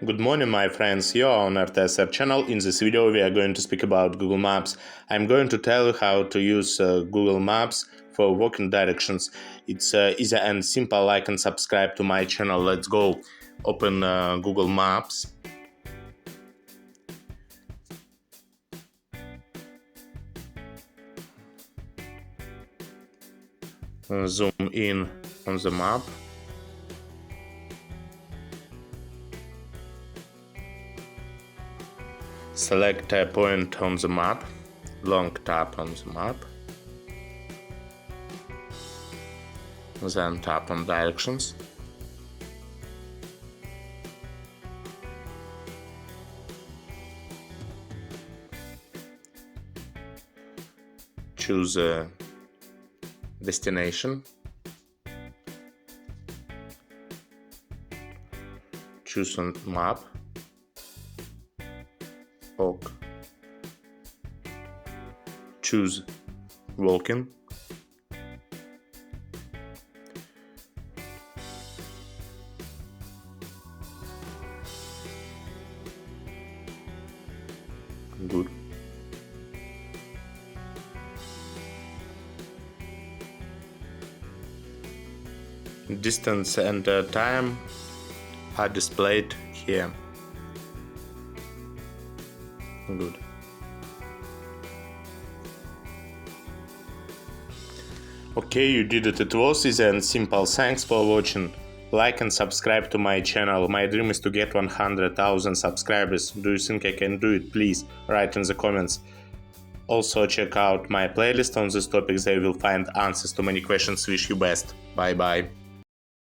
Good morning, my friends, you are on RTSR channel. In this video we are going to speak about Google Maps. I'm going to tell you how to use Google Maps for walking directions. It's easy and simple. Like and subscribe to my channel. Let's go. Open Google Maps. Zoom in on the map. Select a point on the map, long tap on the map, then tap on directions. Choose a destination. Choose on map. OK. Choose walking. Good. Distance and time are displayed here. Good. Okay, you did it. It was easy and simple. Thanks for watching. Like and subscribe to my channel. My dream is to get 100,000 subscribers. Do you think I can do it? Please write in the comments. Also check out my playlist on this topic. There you will find answers to many questions. Wish you best. Bye bye.